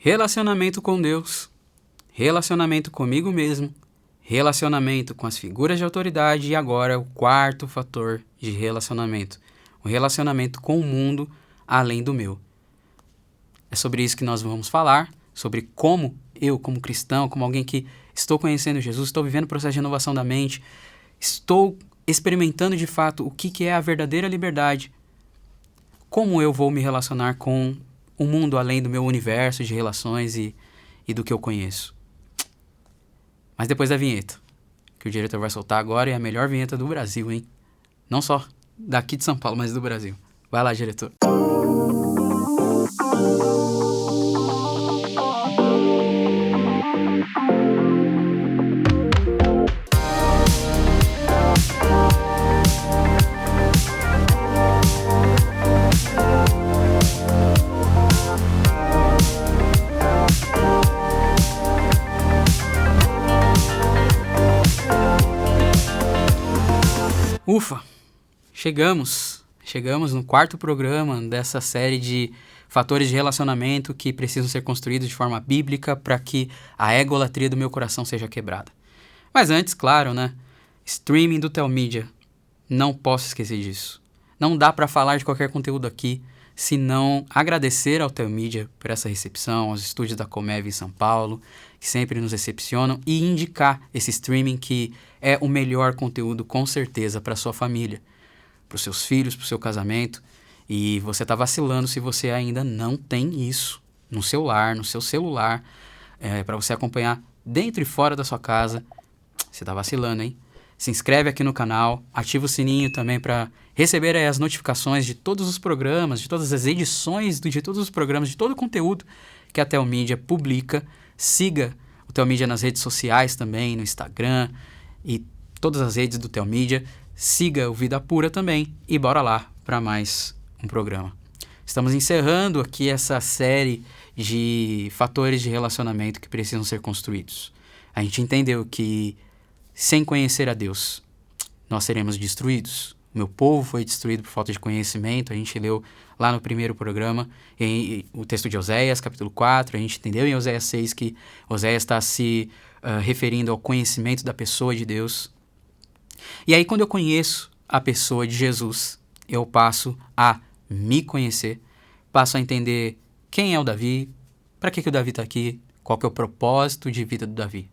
Relacionamento com Deus, relacionamento comigo mesmo, relacionamento com as figuras de autoridade e agora o quarto fator de relacionamento, o relacionamento com o mundo além do meu. É sobre isso que nós vamos falar, sobre como eu, como cristão, como alguém que estou conhecendo Jesus, estou vivendo o processo de renovação da mente, estou experimentando de fato o que é a verdadeira liberdade, como eu vou me relacionar com o mundo além do meu universo de relações e do que eu conheço. Mas depois da vinheta, que o diretor vai soltar agora, é a melhor vinheta do Brasil, hein? Não só daqui de São Paulo, mas do Brasil. Vai lá, diretor. Ufa! Chegamos no quarto programa dessa série de fatores de relacionamento que precisam ser construídos de forma bíblica para que a egolatria do meu coração seja quebrada. Mas antes, claro, né? Streaming do Telmídia. Não posso esquecer disso. Não dá para falar de qualquer conteúdo aqui se não agradecer ao Telmídia por essa recepção, aos estúdios da Comev em São Paulo, que sempre nos recepcionam, e indicar esse streaming que é o melhor conteúdo, com certeza, para sua família, para os seus filhos, para o seu casamento. E você está vacilando se você ainda não tem isso no seu lar, no seu celular, para você acompanhar dentro e fora da sua casa. Você está vacilando, hein? Se inscreve aqui no canal, ativa o sininho também para receber as notificações de todos os programas, de todas as edições, de todos os programas, de todo o conteúdo que a Telmídia publica. Siga o Telmídia nas redes sociais também, no Instagram e todas as redes do Telmídia. Siga o Vida Pura também e bora lá para mais um programa. Estamos encerrando aqui essa série de fatores de relacionamento que precisam ser construídos. A gente entendeu que sem conhecer a Deus, nós seremos destruídos. O meu povo foi destruído por falta de conhecimento. A gente leu lá no primeiro programa o texto de Oséias, capítulo 4. A gente entendeu em Oséias 6 que Oséias está se referindo ao conhecimento da pessoa de Deus. E aí, quando eu conheço a pessoa de Jesus, eu passo a me conhecer, passo a entender quem é o Davi, para que o Davi está aqui, qual que é o propósito de vida do Davi.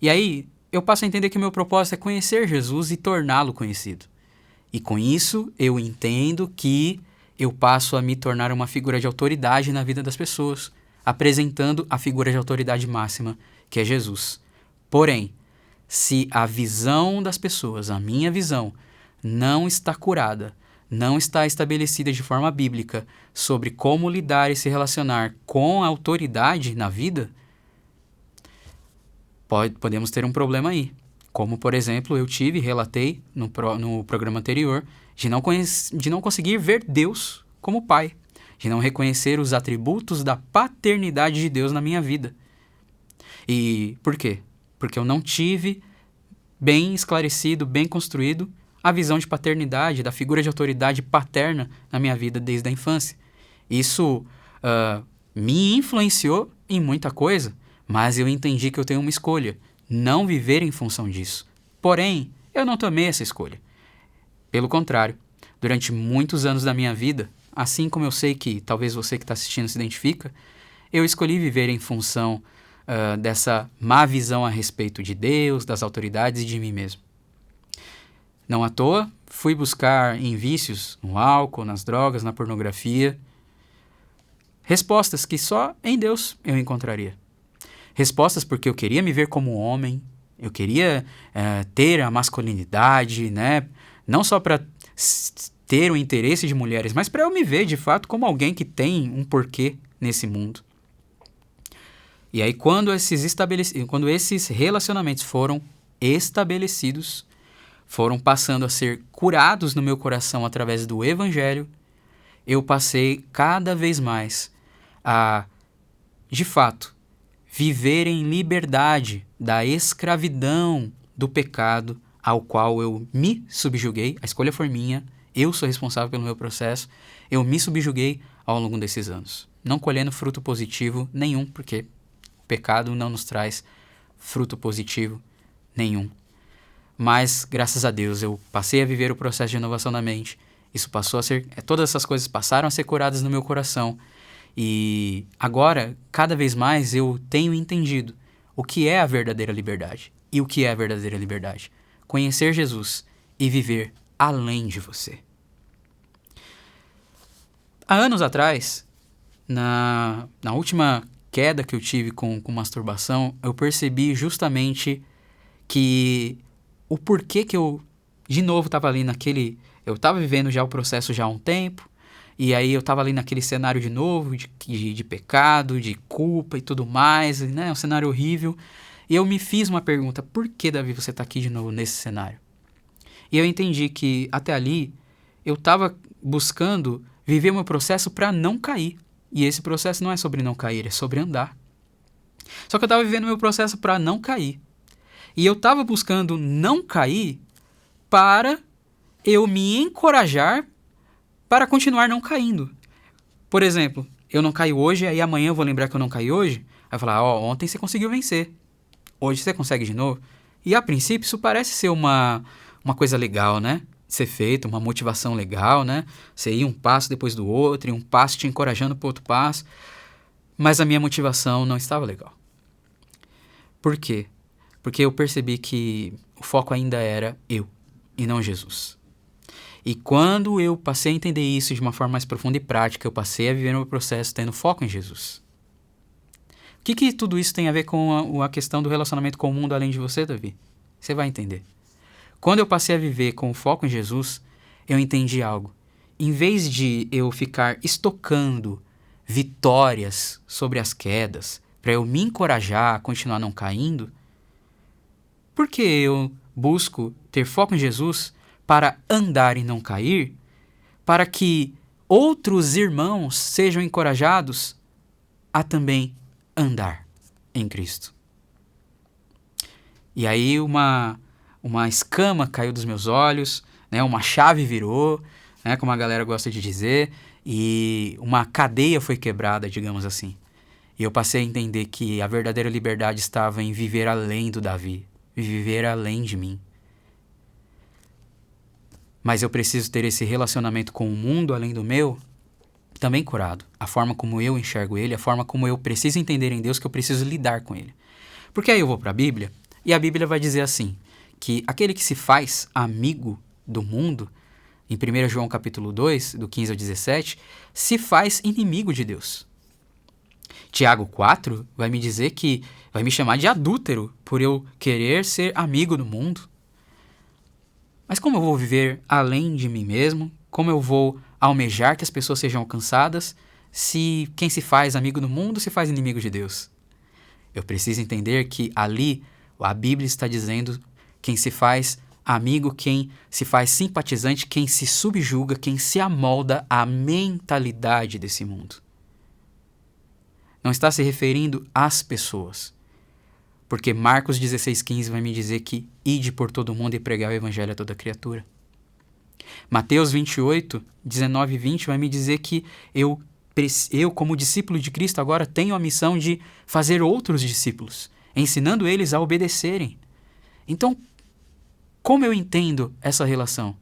E aí, eu passo a entender que o meu propósito é conhecer Jesus e torná-lo conhecido. E com isso, eu entendo que eu passo a me tornar uma figura de autoridade na vida das pessoas, apresentando a figura de autoridade máxima, que é Jesus. Porém, se a visão das pessoas, a minha visão, não está curada, não está estabelecida de forma bíblica sobre como lidar e se relacionar com a autoridade na vida, podemos ter um problema aí. Como, por exemplo, eu relatei no programa anterior, de não conseguir ver Deus como Pai, de não reconhecer os atributos da paternidade de Deus na minha vida. E por quê? Porque eu não tive bem esclarecido, bem construído a visão de paternidade, da figura de autoridade paterna na minha vida desde a infância. Isso me influenciou em muita coisa, mas eu entendi que eu tenho uma escolha, não viver em função disso. Porém, eu não tomei essa escolha. Pelo contrário, durante muitos anos da minha vida, assim como eu sei que talvez você que está assistindo se identifica, eu escolhi viver em função dessa má visão a respeito de Deus, das autoridades e de mim mesmo. Não à toa, fui buscar em vícios, no álcool, nas drogas, na pornografia, respostas que só em Deus eu encontraria. Respostas porque eu queria me ver como homem, eu queria ter a masculinidade, né? Não só para ter o interesse de mulheres, mas para eu me ver de fato como alguém que tem um porquê nesse mundo. E aí quando esses relacionamentos foram estabelecidos, foram passando a ser curados no meu coração através do Evangelho, eu passei cada vez mais a, de fato, viver em liberdade da escravidão do pecado ao qual eu me subjuguei. A escolha foi minha, eu sou responsável pelo meu processo, eu me subjuguei ao longo desses anos, não colhendo fruto positivo nenhum, porque o pecado não nos traz fruto positivo nenhum. Mas, graças a Deus, eu passei a viver o processo de renovação da mente. Isso passou a ser... Todas essas coisas passaram a ser curadas no meu coração. E agora, cada vez mais, eu tenho entendido o que é a verdadeira liberdade. E o que é a verdadeira liberdade? Conhecer Jesus e viver além de você. Há anos atrás, na última queda que eu tive com masturbação, eu percebi justamente que o porquê que eu, de novo, estava ali naquele... Eu estava vivendo já o processo já há um tempo, e aí eu estava ali naquele cenário de novo, de pecado, de culpa e tudo mais, né? Um cenário horrível. E eu me fiz uma pergunta: por que, Davi, você está aqui de novo nesse cenário? E eu entendi que até ali eu estava buscando viver o meu processo para não cair. E esse processo não é sobre não cair, é sobre andar. Só que eu estava vivendo o meu processo para não cair. E eu estava buscando não cair para eu me encorajar para continuar não caindo. Por exemplo, eu não caio hoje, aí amanhã eu vou lembrar que eu não caí hoje. Aí eu falar, ontem você conseguiu vencer. Hoje você consegue de novo. E a princípio isso parece ser uma coisa legal, né? Ser feito, uma motivação legal, né? Você ir um passo depois do outro, e um passo te encorajando para o outro passo. Mas a minha motivação não estava legal. Por quê? Porque eu percebi que o foco ainda era eu e não Jesus. E quando eu passei a entender isso de uma forma mais profunda e prática, eu passei a viver o meu processo tendo foco em Jesus. O que tudo isso tem a ver com a questão do relacionamento com o mundo além de você, Davi? Você vai entender. Quando eu passei a viver com o foco em Jesus, eu entendi algo. Em vez de eu ficar estocando vitórias sobre as quedas, para eu me encorajar a continuar não caindo, por que eu busco ter foco em Jesus para andar e não cair, para que outros irmãos sejam encorajados a também andar em Cristo? E aí uma escama caiu dos meus olhos, né? Uma chave virou, né? Como a galera gosta de dizer, e uma cadeia foi quebrada, digamos assim. E eu passei a entender que a verdadeira liberdade estava em viver além do Davi, viver além de mim. Mas eu preciso ter esse relacionamento com o mundo além do meu também curado. A forma como eu enxergo ele, a forma como eu preciso entender em Deus, que eu preciso lidar com ele. Porque aí eu vou para a Bíblia, e a Bíblia vai dizer assim, que aquele que se faz amigo do mundo, em 1 João capítulo 2, do 15 ao 17, se faz inimigo de Deus. Tiago 4 vai me dizer que vai me chamar de adúltero por eu querer ser amigo do mundo. Mas como eu vou viver além de mim mesmo? Como eu vou almejar que as pessoas sejam alcançadas se quem se faz amigo do mundo se faz inimigo de Deus? Eu preciso entender que ali a Bíblia está dizendo quem se faz amigo, quem se faz simpatizante, quem se subjuga, quem se amolda à mentalidade desse mundo. Não está se referindo às pessoas. Porque Marcos 16,15 vai me dizer que ide por todo mundo e pregar o evangelho a toda criatura. Mateus 28, 19 e 20 vai me dizer que eu, como discípulo de Cristo, agora tenho a missão de fazer outros discípulos, ensinando eles a obedecerem. Então, como eu entendo essa relação?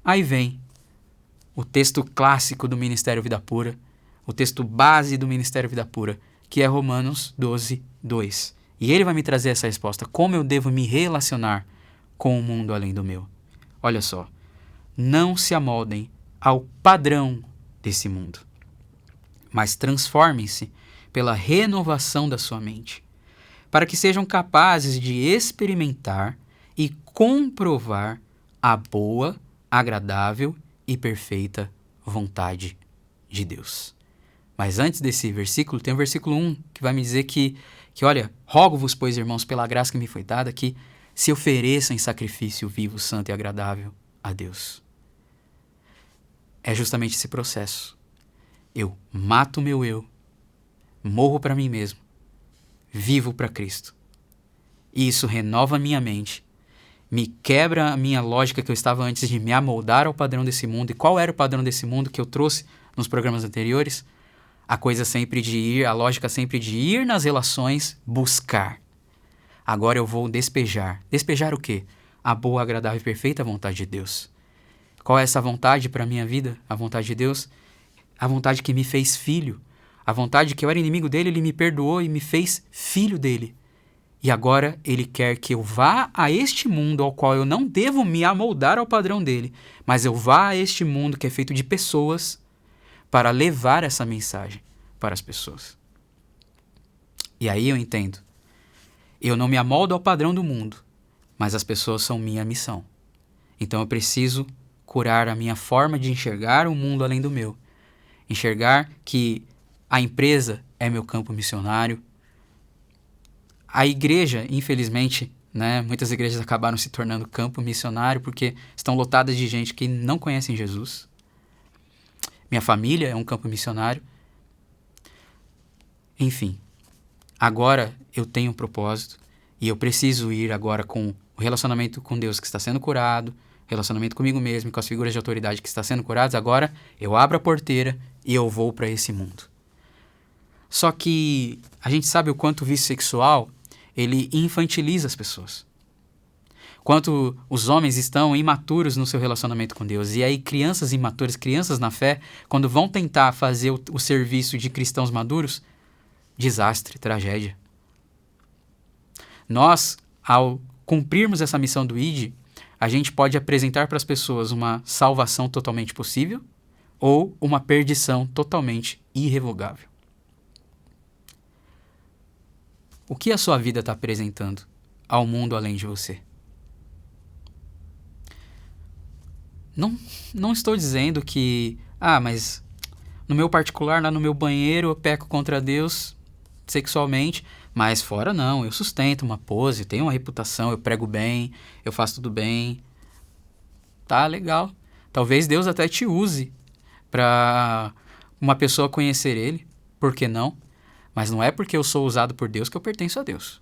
Aí vem o texto clássico do Ministério Vida Pura, o texto base do Ministério Vida Pura, que é Romanos 12, 2. E ele vai me trazer essa resposta. Como eu devo me relacionar com o mundo além do meu? Olha só. Não se amoldem ao padrão desse mundo, mas transformem-se pela renovação da sua mente, para que sejam capazes de experimentar e comprovar a boa, agradável e perfeita vontade de Deus. Mas antes desse versículo, tem o versículo 1, que vai me dizer que olha, rogo-vos, pois, irmãos, pela graça que me foi dada, que se ofereçam em sacrifício vivo, santo e agradável a Deus. É justamente esse processo. Eu mato o meu eu, morro para mim mesmo, vivo para Cristo. E isso renova a minha mente, me quebra a minha lógica que eu estava antes de me amoldar ao padrão desse mundo. E qual era o padrão desse mundo que eu trouxe nos programas anteriores? A lógica sempre de ir nas relações, buscar. Agora eu vou despejar. Despejar o quê? A boa, agradável e perfeita vontade de Deus. Qual é essa vontade para a minha vida? A vontade de Deus? A vontade que me fez filho. A vontade que eu era inimigo dele, ele me perdoou e me fez filho dele. E agora ele quer que eu vá a este mundo ao qual eu não devo me amoldar ao padrão dele, mas eu vá a este mundo que é feito de pessoas para levar essa mensagem para as pessoas. E aí eu entendo. Eu não me amoldo ao padrão do mundo, mas as pessoas são minha missão. Então eu preciso curar a minha forma de enxergar o mundo além do meu. Enxergar que a empresa é meu campo missionário. A igreja, infelizmente, muitas igrejas acabaram se tornando campo missionário porque estão lotadas de gente que não conhecem Jesus. Minha família é um campo missionário. Enfim, agora eu tenho um propósito e eu preciso ir agora com o relacionamento com Deus que está sendo curado, relacionamento comigo mesmo e com as figuras de autoridade que estão sendo curadas. Agora eu abro a porteira e eu vou para esse mundo. Só que a gente sabe o quanto o vício sexual ele infantiliza as pessoas. Quanto os homens estão imaturos no seu relacionamento com Deus. E aí crianças imaturas, crianças na fé, quando vão tentar fazer o serviço de cristãos maduros, desastre, tragédia. Nós, ao cumprirmos essa missão do ID, a gente pode apresentar para as pessoas uma salvação totalmente possível ou uma perdição totalmente irrevogável. O que a sua vida está apresentando ao mundo além de você? Não estou dizendo que, mas no meu particular, lá no meu banheiro, eu peco contra Deus sexualmente, mas fora não, eu sustento uma pose, tenho uma reputação, eu prego bem, eu faço tudo bem. Tá, legal. Talvez Deus até te use para uma pessoa conhecer Ele, por que não? Mas não é porque eu sou usado por Deus que eu pertenço a Deus.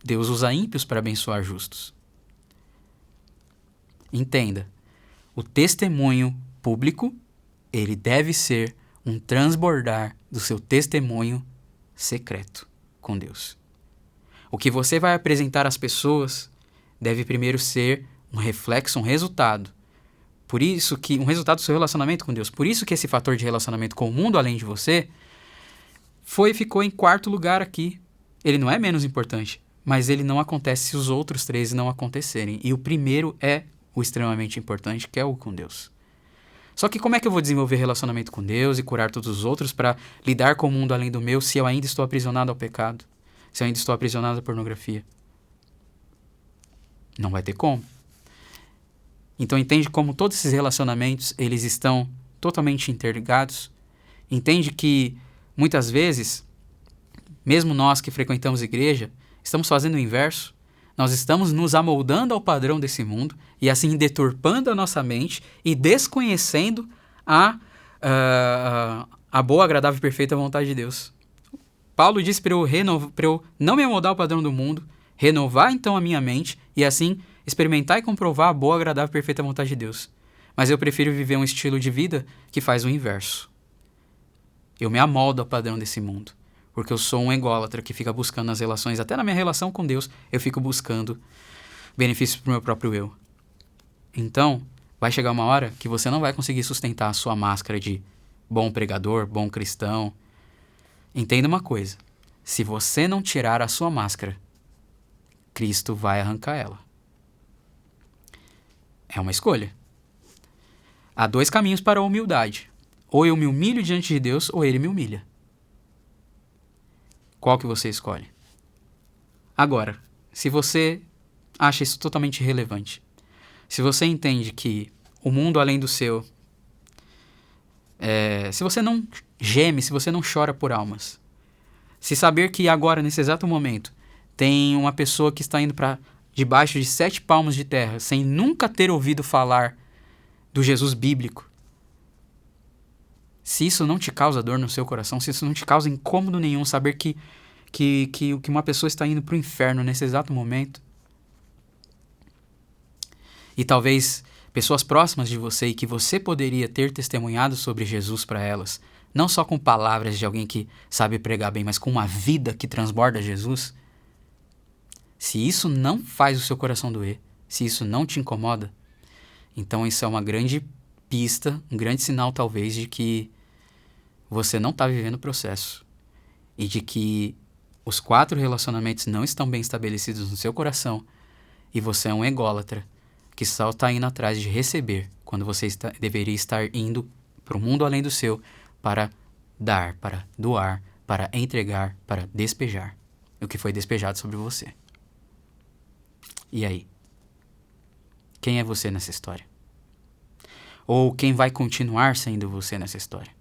Deus usa ímpios para abençoar justos. Entenda, o testemunho público, ele deve ser um transbordar do seu testemunho secreto com Deus. O que você vai apresentar às pessoas deve primeiro ser um reflexo, um resultado. Por isso que um resultado do seu relacionamento com Deus. Por isso que esse fator de relacionamento com o mundo além de você ficou em quarto lugar aqui. Ele não é menos importante, mas ele não acontece se os outros 13 não acontecerem. E o primeiro é o extremamente importante, que é o com Deus. Só que como é que eu vou desenvolver relacionamento com Deus e curar todos os outros para lidar com o mundo além do meu se eu ainda estou aprisionado ao pecado? Se eu ainda estou aprisionado à pornografia? Não vai ter como. Então entende como todos esses relacionamentos eles estão totalmente interligados? Entende que muitas vezes, mesmo nós que frequentamos igreja, estamos fazendo o inverso. Nós estamos nos amoldando ao padrão desse mundo e assim deturpando a nossa mente e desconhecendo a boa, agradável e perfeita vontade de Deus. Paulo disse para eu não me amoldar ao padrão do mundo, renovar então a minha mente e assim experimentar e comprovar a boa, agradável e perfeita vontade de Deus. Mas eu prefiro viver um estilo de vida que faz o inverso. Eu me amoldo ao padrão desse mundo, porque eu sou um ególatra que fica buscando nas relações, até na minha relação com Deus, eu fico buscando benefícios para o meu próprio eu. Então, vai chegar uma hora que você não vai conseguir sustentar a sua máscara de bom pregador, bom cristão. Entenda uma coisa, se você não tirar a sua máscara, Cristo vai arrancar ela. É uma escolha. Há 2 caminhos para a humildade. Ou eu me humilho diante de Deus, ou Ele me humilha. Qual que você escolhe? Agora, se você acha isso totalmente irrelevante, se você entende que o mundo além do seu, se você não geme, se você não chora por almas, se saber que agora, nesse exato momento, tem uma pessoa que está indo para debaixo de 7 palmos de terra, sem nunca ter ouvido falar do Jesus bíblico, se isso não te causa dor no seu coração, se isso não te causa incômodo nenhum, saber que uma pessoa está indo para o inferno nesse exato momento, E talvez pessoas próximas de você e que você poderia ter testemunhado sobre Jesus para elas, não só com palavras de alguém que sabe pregar bem, mas com uma vida que transborda Jesus, se isso não faz o seu coração doer, se isso não te incomoda, então isso é uma grande pista, um grande sinal talvez de que você não está vivendo o processo e de que os 4 relacionamentos não estão bem estabelecidos no seu coração e você é um ególatra que só está indo atrás de receber quando você deveria estar indo para o mundo além do seu para dar, para doar, para entregar, para despejar o que foi despejado sobre você. E aí? Quem é você nessa história? Ou quem vai continuar sendo você nessa história?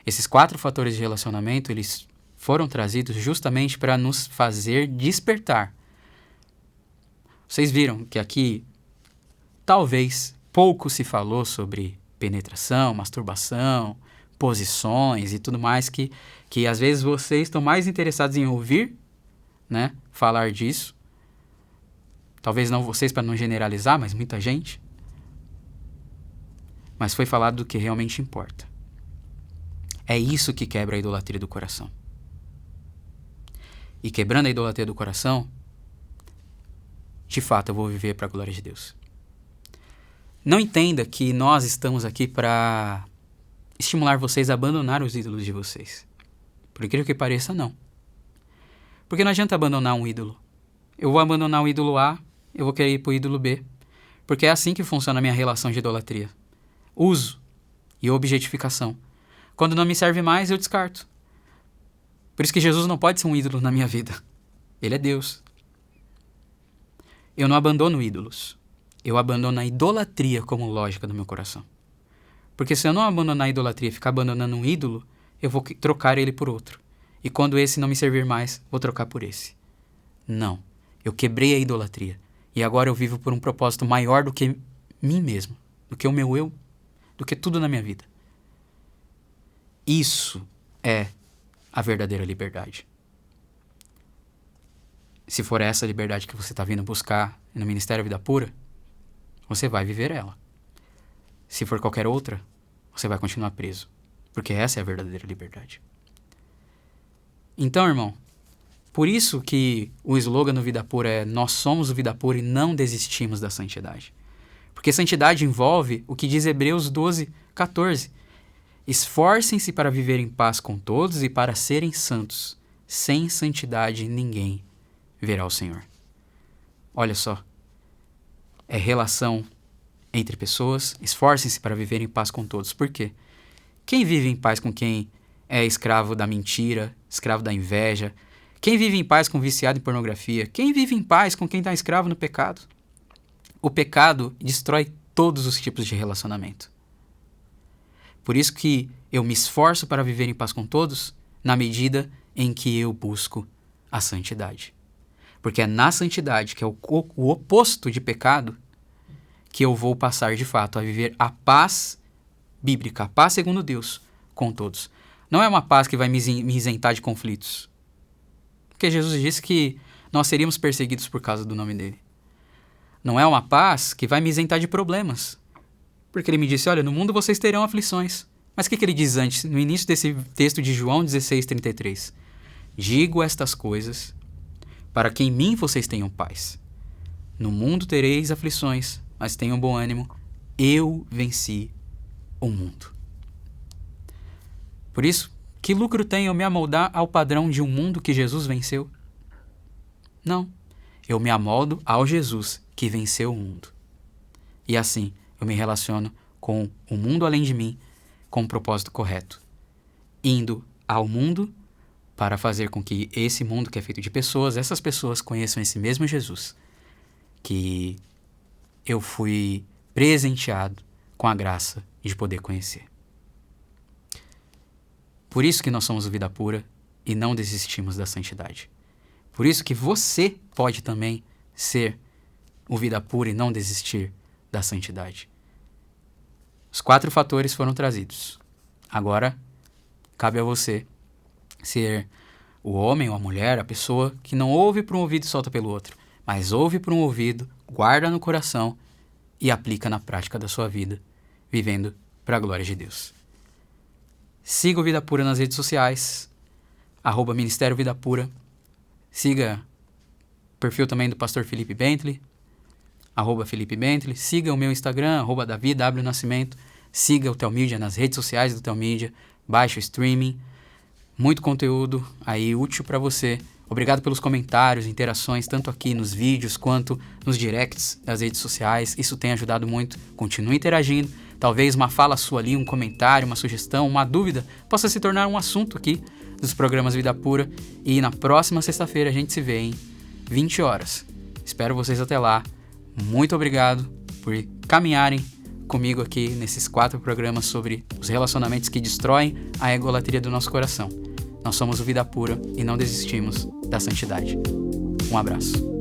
Esses 4 fatores de relacionamento, eles foram trazidos justamente para nos fazer despertar. Vocês viram que aqui, talvez, pouco se falou sobre penetração, masturbação, posições e tudo mais, que às vezes vocês estão mais interessados em ouvir, né, falar disso. Talvez não vocês, para não generalizar, mas muita gente. Mas foi falado do que realmente importa. É isso que quebra a idolatria do coração. E quebrando a idolatria do coração, de fato eu vou viver para a glória de Deus. Não entenda que nós estamos aqui para estimular vocês a abandonar os ídolos de vocês. Por incrível que pareça, não. Porque não adianta abandonar um ídolo. Eu vou abandonar o ídolo A, eu vou querer ir para o ídolo B. Porque é assim que funciona a minha relação de idolatria. Uso e objetificação. Quando não me serve mais, eu descarto. Por isso que Jesus não pode ser um ídolo na minha vida. Ele é Deus. Eu não abandono ídolos. Eu abandono a idolatria como lógica do meu coração. Porque se eu não abandonar a idolatria e ficar abandonando um ídolo, eu vou trocar ele por outro. E quando esse não me servir mais, vou trocar por esse. Não. Eu quebrei a idolatria. E agora eu vivo por um propósito maior do que mim mesmo. Do que o meu eu. Do que tudo na minha vida. Isso é a verdadeira liberdade. Se for essa liberdade que você está vindo buscar no Ministério Vida Pura, você vai viver ela. Se for qualquer outra, você vai continuar preso. Porque essa é a verdadeira liberdade. Então, irmão, por isso que o slogan do Vida Pura é: nós somos o Vida Pura e não desistimos da santidade. Porque santidade envolve o que diz Hebreus 12:14. Esforcem-se para viver em paz com todos e para serem santos. Sem santidade ninguém verá o Senhor. Olha só. É relação entre pessoas. Esforcem-se para viver em paz com todos. Por quê? Quem vive em paz com quem é escravo da mentira, escravo da inveja? Quem vive em paz com viciado em pornografia? Quem vive em paz com quem está escravo no pecado? O pecado destrói todos os tipos de relacionamento. Por isso que eu me esforço para viver em paz com todos, na medida em que eu busco a santidade. Porque é na santidade, que é o oposto de pecado, que eu vou passar de fato a viver a paz bíblica, a paz segundo Deus, com todos. Não é uma paz que vai me isentar de conflitos. Porque Jesus disse que nós seríamos perseguidos por causa do nome dele. Não é uma paz que vai me isentar de problemas. Porque ele me disse: olha, no mundo vocês terão aflições. Mas o que ele diz antes, no início desse texto de João 16:33? Digo estas coisas para que em mim vocês tenham paz. No mundo tereis aflições, mas tenham bom ânimo. Eu venci o mundo. Por isso, que lucro tem eu me amoldar ao padrão de um mundo que Jesus venceu? Não. Eu me amoldo ao Jesus que venceu o mundo. E assim, eu me relaciono com o mundo além de mim, com o propósito correto. Indo ao mundo para fazer com que esse mundo que é feito de pessoas, essas pessoas conheçam esse mesmo Jesus que eu fui presenteado com a graça de poder conhecer. Por isso que nós somos o Vida Pura e não desistimos da santidade. Por isso que você pode também ser o Vida Pura e não desistir da santidade. Os 4 fatores foram trazidos. Agora, cabe a você ser o homem ou a mulher, a pessoa que não ouve por um ouvido e solta pelo outro, mas ouve por um ouvido, guarda no coração e aplica na prática da sua vida, vivendo para a glória de Deus. Siga o Vida Pura nas redes sociais, @Ministério Vida Pura. Siga o perfil também do pastor Felipe Bentley, @Felipe Bentley. Siga o meu Instagram, @DaviWNascimento. Siga o Telmídia nas redes sociais do Telmídia. Baixe o streaming. Muito conteúdo aí útil para você. Obrigado pelos comentários, interações, tanto aqui nos vídeos quanto nos directs das redes sociais. Isso tem ajudado muito. Continue interagindo. Talvez uma fala sua ali, um comentário, uma sugestão, uma dúvida possa se tornar um assunto aqui dos programas Vida Pura. E na próxima sexta-feira a gente se vê em 20 horas. Espero vocês até lá. Muito obrigado por caminharem comigo aqui nesses 4 programas sobre os relacionamentos que destroem a egolatria do nosso coração. Nós somos o Vida Pura e não desistimos da santidade. Um abraço.